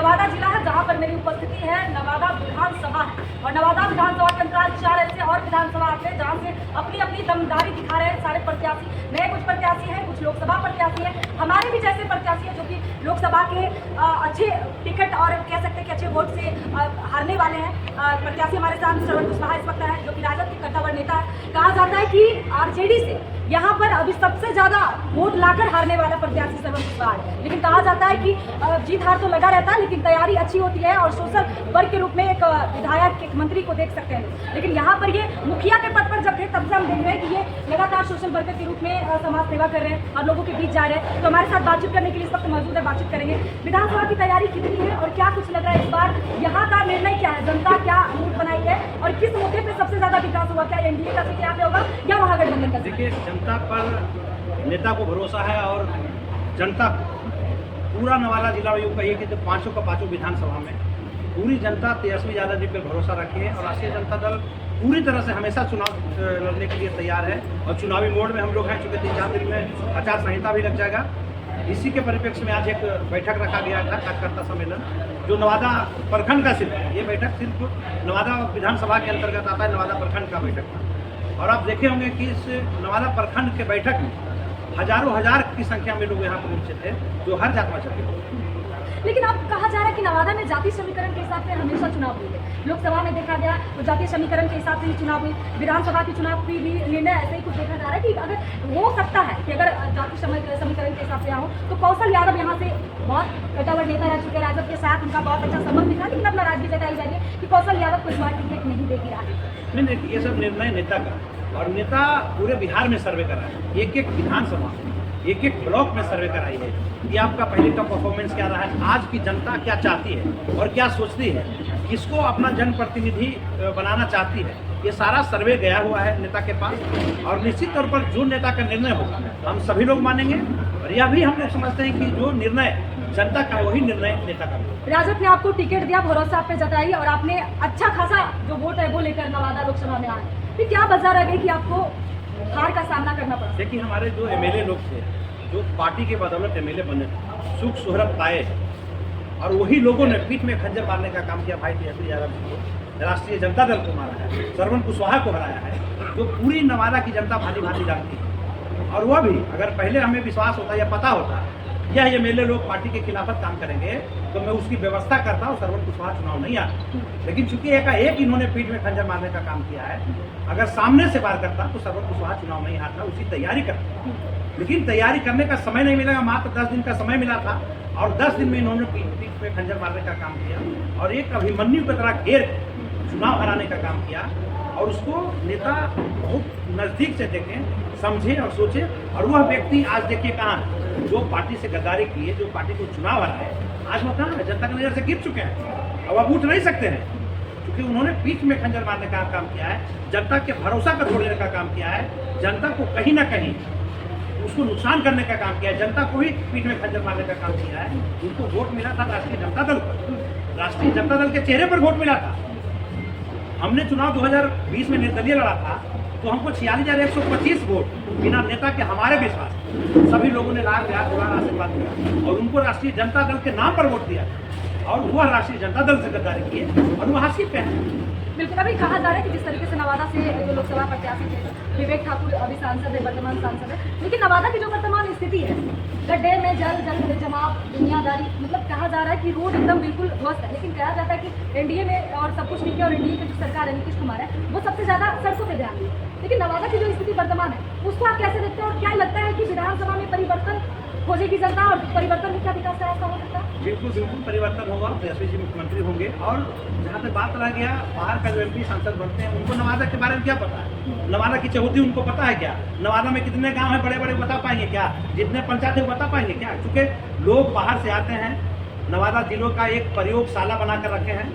नवादा जिला है जहां पर मेरी उपस्थिति है। नवादा विधानसभा है और नवादा विधानसभा के अंतराल 4 ऐसे और विधानसभा आते हैं जहां से अपनी अपनी दमदारी दिखा रहे हैं सारे प्रत्याशी। नए कुछ प्रत्याशी हैं, कुछ लोकसभा प्रत्याशी हैं, हमारे भी जैसे प्रत्याशी हैं जो कि लोकसभा के अच्छे टिकट और कह सकते हैं कि अच्छे वोट से हारने वाले हैं। प्रत्याशी हमारे साथ श्रवण कुशवाहा इस वक्त है जो कि राजद के कट्टावर नेता है। कहा जाता है कि आरजेडी से यहाँ पर अभी सबसे ज्यादा वोट लाकर हारने वाला प्रत्याशी श्रवण कुशवाहा है। लेकिन कहा जाता है कि जीत हार तो लगा रहता है लेकिन तैयारी अच्छी होती है और सोशल वर्क के रूप में एक विधायक एक मंत्री को देख सकते हैं। लेकिन यहाँ पर ये मुखिया के पद पर जब थे तब से हम देख रहे हैं कि ये लगातार सोशल वर्कर के रूप में समाज सेवा कर रहे हैं और लोगों के बीच जा रहे हैं। तो हमारे साथ बातचीत करने के लिए इस वक्त मौजूद है, बातचीत करेंगे। विधानसभा की तैयारी कितनी है और क्या कुछ लग रहा है इस बार, यहाँ का निर्णय क्या है, जनता क्या मूड बनाई है और किस मुद्दे पर सबसे ज्यादा विकास हुआ, क्या एनडीए का सीट यहाँ पे होगा या महागठबंधन का? देखिए, जनता पर नेता को भरोसा है और जनता पूरा नवादा जिला यूँ कहिए कि जो पाँचों का पाँचों विधानसभा में पूरी जनता तेजस्वी यादव जी पर भरोसा रखी है और राष्ट्रीय जनता दल पूरी तरह से हमेशा चुनाव लड़ने के लिए तैयार है और चुनावी मोड में हम लोग हैं। चूँकि 3-4 दिन में आचार संहिता भी लग जाएगा। इसी के परिप्रेक्ष्य में आज एक बैठक रखा गया था, कार्यकर्ता सम्मेलन, जो नवादा प्रखंड का सिर्फ, ये बैठक सिर्फ नवादा विधानसभा के अंतर्गत आता है, नवादा प्रखंड का बैठक था। और आप देखे होंगे कि इस नवादा प्रखंड के बैठक में हजारों हजार की संख्या में लोग यहाँ पर पहुंचे थे जो हर जात में चले। लेकिन अब कहा जा रहा है कि नवादा में जातीय समीकरण के हिसाब से हमेशा चुनाव हुए। लोकसभा में देखा गया तो जातीय समीकरण के हिसाब से ही चुनाव हुई, विधानसभा के चुनाव की भी निर्णय ऐसे ही कुछ देखा जा रहा है कि अगर हो सकता है कि अगर जातीय समीकरण के हिसाब से यहाँ हो तो कौशल यादव यहाँ से बहुत कट्टावर नेता रह चुके, राजद के साथ उनका बहुत अच्छा संबंध दिखा, लेकिन अब नाराजगी जताई जा रही है कि कौशल यादव को इस बार टिकट नहीं देगी रहा। नहीं, ये सब निर्णय नेता का, और नेता पूरे बिहार में सर्वे कर रहा है, एक एक विधानसभा एक एक ब्लॉक में सर्वे कराई है कि आपका पहले का परफॉर्मेंस क्या रहा है, आज की जनता क्या चाहती है और क्या सोचती है, किसको अपना जनप्रतिनिधि बनाना चाहती है। ये सारा सर्वे गया हुआ है नेता के पास और निश्चित तौर पर जो नेता का निर्णय होगा हम सभी लोग मानेंगे। और यह भी हम लोग समझते हैं कि जो निर्णय जनता का वही निर्णय नेता का। राजद ने आपको टिकट दिया, भरोसा आप पे जताई और आपने अच्छा खासा जो वोट है वो लेकर नवादा लोकसभा में आए, फिर क्या वजह रह गई कि आपको हार का सामना करना पड़ा? देखिए, हमारे जो एमएलए लोग थे, जो पार्टी के बदौलत एमएलए बने थे, सुख शोहरत पाए और वही लोगों ने पीठ में खंजर मारने का काम किया। भाई तेजस्वी यादव जी को, राष्ट्रीय जनता दल को मारा है, श्रवण कुशवाहा को हराया है, जो पूरी नवादा की जनता भांति भांति जानती है। और वह भी अगर पहले हमें विश्वास होता या पता होता यह एमएलए लोग पार्टी के खिलाफत काम करेंगे तो मैं उसकी व्यवस्था करता और श्रवण कुशवाहा चुनाव नहीं आता। लेकिन चूंकि एक इन्होंने पीठ में खंजर मारने का काम किया है, अगर सामने से वार करता तो श्रवण कुशवाहा चुनाव नहीं हारता, उसकी तैयारी करता। लेकिन तैयारी करने का समय नहीं मिलेगा, मात्र 10 दिन का समय मिला था और 10 दिन में इन्होंने पीठ में खंजर मारने का काम किया और एक अभिमन्यु की तरह घेर चुनाव हराने का काम किया। और उसको नेता बहुत नज़दीक से देखें, समझे और सोचे। और वह व्यक्ति आज देखिए कहाँ है, जो पार्टी से गद्दारी की है, जो पार्टी को चुनाव हराए, आज वह कहाँ है, जनता की नज़र से गिर चुके हैं। अब उठ नहीं सकते हैं क्योंकि उन्होंने पीठ में खंजर मारने का काम किया है, जनता के भरोसा को तोड़ने का काम किया है, जनता को कहीं ना कहीं उसको नुकसान करने का काम किया है, जनता को ही पीठ में खंजर मारने का काम किया है। उनको वोट मिला था राष्ट्रीय जनता दल पर, राष्ट्रीय जनता दल के चेहरे पर वोट मिला था। हमने चुनाव 2020 में निर्दलीय लड़ा था तो हमको 46,125 वोट बिना नेता के हमारे विश्वास सभी लोगों ने लाख दुलार आशीर्वाद दिया और उनको राष्ट्रीय जनता दल के नाम पर वोट दिया और वह राष्ट्रीय जनता दल से गद्दारी की है और वह हासिल पे है। बिल्कुल, अभी कहा जा रहा है कि जिस तरीके से नवादा से जो लोकसभा प्रत्याशी थे विवेक ठाकुर अभी सांसद है, वर्तमान सांसद है, लेकिन नवादा की जो वर्तमान स्थिति है, गड्ढे में जल जमाव, दुनियादारी, मतलब कहा जा रहा है कि रोड एकदम बिल्कुल ध्वस्त है। लेकिन कहा जाता है कि एनडीए में और सब कुछ ठीक है और एनडीए की जो सरकार है नीतीश कुमार है वो सबसे ज्यादा सड़कों पर ध्यान दिए। लेकिन नवादा की जो स्थिति वर्तमान है उसको आप कैसे देखते हैं और क्या लगता है कि विधानसभा में परिवर्तन खोजेगी जनता और परिवर्तन में क्या विकास का रास्ता हो सकता है? बिल्कुल परिवर्तन होगा, तेजस्वी जी मुख्यमंत्री होंगे। और जहाँ तक बात रह गया बाहर का जो एमपी सांसद बनते हैं उनको नवादा के बारे में क्या पता है, नवादा की चहुती उनको पता है क्या, नवादा में कितने गांव हैं बड़े बड़े बता पाएंगे क्या, जितने पंचायत है बता पाएंगे क्या? क्योंकि लोग बाहर से आते हैं, नवादा जिलों का एक प्रयोगशाला बना कर रखे हैं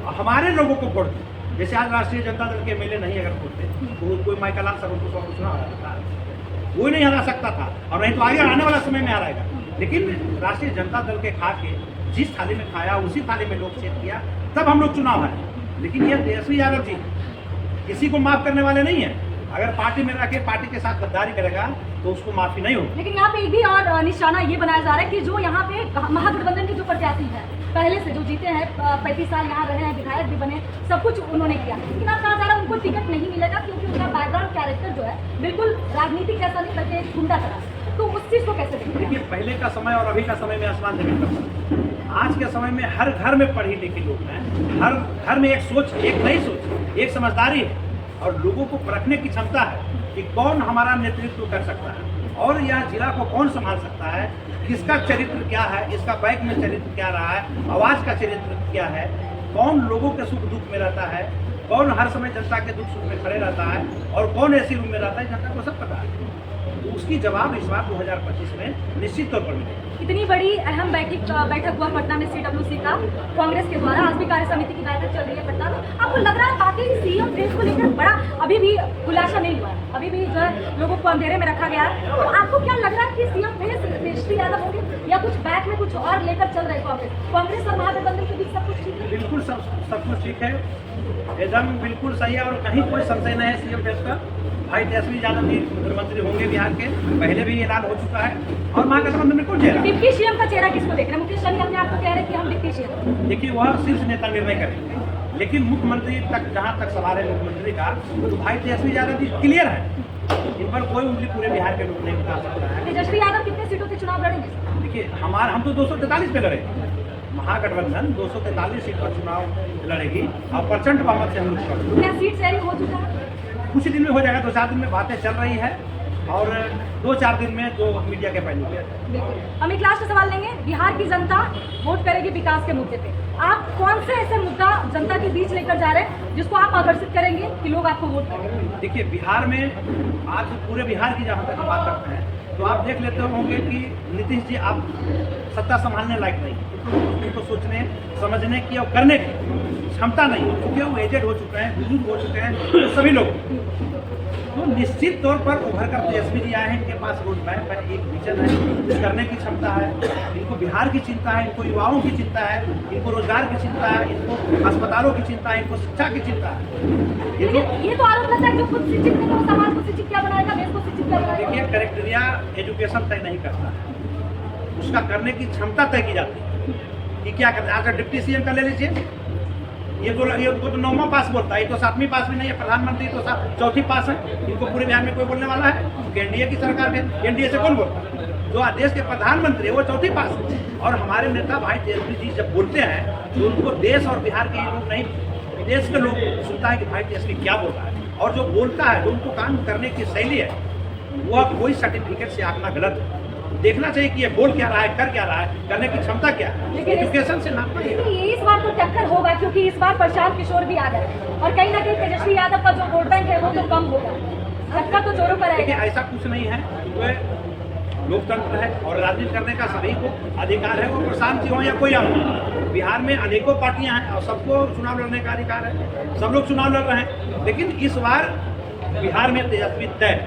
और हमारे लोगों को वोट दें। जैसे आज राष्ट्रीय जनता दल के एमएलए नहीं अगर वोट तो कोई माइकल श्रवण कुशवाहा को चुनाव हरा था, कोई नहीं हरा सकता था और नहीं तो आगे आने वाला समय में हराएगा। लेकिन राष्ट्रीय जनता दल के खा के जिस थाली में खाया उसी थाली में लोग सेट किया, तब हम लोग चुनाव हारे। लेकिन ये तेजस्वी यादव जी किसी को माफ करने वाले नहीं है। अगर पार्टी में रह के पार्टी के साथ गद्दारी करेगा तो उसको माफी नहीं होगी। लेकिन यहाँ पे एक भी और निशाना ये बनाया जा रहा है कि जो यहाँ पे महागठबंधन के जो प्रत्याशी है पहले से जो जीते हैं 35 साल यहाँ रहे हैं, विधायक भी बने, सब कुछ उन्होंने किया, लेकिन अब कहा जा रहा है उनको टिकट नहीं मिलेगा क्योंकि उनका बैकग्राउंड कैरेक्टर जो है बिल्कुल राजनीतिक जैसा नहीं बल्कि एक गुंडा तरह। तो उस चीज़ को कैसे देखते हैं? देखिए, पहले का समय और अभी का समय में आसमान जमीन का फर्क है। आज के समय में हर घर में पढ़े लिखे लोग हैं, हर घर में एक सोच, एक नई सोच, एक समझदारी है और लोगों को परखने की क्षमता है कि कौन हमारा नेतृत्व कर सकता है और यह जिला को कौन संभाल सकता है, किसका चरित्र क्या है, इसका बैक में चरित्र क्या रहा है, आवाज़ का चरित्र क्या है, कौन लोगों के सुख दुख में रहता है, कौन हर समय जनता के दुख सुख में खड़े रहता है और कौन ऐसी रूम में रहता है, जनता को सब पता है। तो उसकी जवाब इस बार 2025 में निश्चित तौर पर मिलेगा। इतनी बड़ी अहम बैठक हुआ पटना में CWC का कांग्रेस के द्वारा, आज भी कार्य समिति की बैठक चल रही है पटना में। आपको लग रहा है वाकई सीएम रेस को लेकर बड़ा अभी भी खुलासा नहीं हुआ है, अभी भी जो है लोगों को अंधेरे में रखा गया है, तो आपको क्या लग रहा है कि सीएम रेस तेजस्वी यादव होंगे या कुछ बैक में कुछ और लेकर चल रहे कांग्रेस और महागठबंधन के बीच सब कुछ ठीक है? बिल्कुल सब कुछ ठीक है, एकदम बिल्कुल सही है और कहीं कोई संशय नहीं है सीएम रेस का। भाई तेजस्वी यादव जी मुख्यमंत्री होंगे बिहार के, पहले भी ऐलान हो चुका है और महागठबंधन में कौन चेहरा? डिप्टी सीएम का चेहरा किसको देख रहे हैं? मुकेश सहनी अपने आप को कह रहे हैं कि हम डिप्टी सीएम। देखिए, वह शीर्ष नेता निर्णय करेंगे, लेकिन मुख्यमंत्री तक जहाँ तक सवाल है मुख्यमंत्री का, तो भाई तेजस्वी यादव जी क्लियर है, इन पर कोई उंगली पूरे बिहार के लोग नहीं उठा सकता है। तेजस्वी यादव कितने सीटों से चुनाव लड़ेंगे? देखिए, हम तो 243 पे लड़े, महागठबंधन 243 सीट पर चुनाव लड़ेगी और प्रचंड बहुमत से हम लोग चुनाव। क्या सीट शेयरिंग हो चुका है? कुछ दिन में हो जाएगा, 2-4 दिन में बातें चल रही है और 2-4 दिन में जो मीडिया के पहलू पे। बिल्कुल। हम एक लास्ट सवाल लेंगे, बिहार की जनता वोट करेगी विकास के मुद्दे पे, आप कौन से ऐसे मुद्दा जनता के बीच लेकर जा रहे हैं जिसको आप आकर्षित करेंगे कि लोग आपको वोट करेंगे? देखिए, बिहार में आज पूरे बिहार की जहाँ तक बात करते हैं तो आप देख लेते होंगे कि नीतीश जी आप सत्ता संभालने लायक नहीं, उनको सोचने समझने की और करने की क्षमता नहीं, क्योंकि वो एजेड हो चुके हैं, बुजुर्ग हो चुके हैं, तो सभी लोग तो निश्चित तौर पर उभर कर तेजस्वी जी आए हैं, इनके पास रोड मैप है, एक विजन है, कुछ करने की क्षमता है, इनको बिहार की चिंता है, इनको युवाओं की चिंता है, इनको रोजगार की चिंता है, इनको अस्पतालों की चिंता है, इनको शिक्षा की चिंता है। ये तो आरोप लगता है जो खुद शिक्षित नहीं है वो समाज को शिक्षित क्या बनाएगा, देश को शिक्षित क्या बनाएगा? देखिए, क्राइटेरिया एजुकेशन तय नहीं करता है, उसका करने की क्षमता तय की जाती है कि क्या करना है। आज डिप्टी सीएम का ले लीजिए, ये तो 9वां पास बोलता है, ये तो 7वीं पास भी नहीं है, प्रधानमंत्री तो 4थी पास है, इनको पूरे बिहार में कोई बोलने वाला है? एनडीए की सरकार है, एनडीए से कौन बोलता है? जो देश के प्रधानमंत्री है वो 4थी पास है। और हमारे नेता भाई तेजस्वी जी जब बोलते हैं तो उनको देश और बिहार के लोग नहीं, विदेश के लोग सुनता है कि भाई तेजस्वी क्या बोल रहा है, और जो बोलता है, जो उनको काम करने की शैली है, वह कोई सर्टिफिकेट से आंकना गलत है। देखना चाहिए कि ये बोल क्या रहा है, कर क्या रहा है, करने की क्षमता क्या है, एजुकेशन से नापना है। ये इस बार तो टक्कर होगा क्योंकि इस बार प्रशांत किशोर भी आ गए और कहीं ना कहीं तेजस्वी यादव का जो वोट बैंक है वो तो कम होगा, धक्का तो जोरों पर देखिए, आएगा। ऐसा कुछ नहीं है, तो लोकतंत्र है और राजनीति करने का सभी को अधिकार है, वो प्रशांत जी हो या कोई और हो। बिहार में अनेकों पार्टियां हैं और सबको चुनाव लड़ने का अधिकार है, सब लोग चुनाव लड़ रहे हैं, लेकिन इस बार बिहार में तेजस्वी तय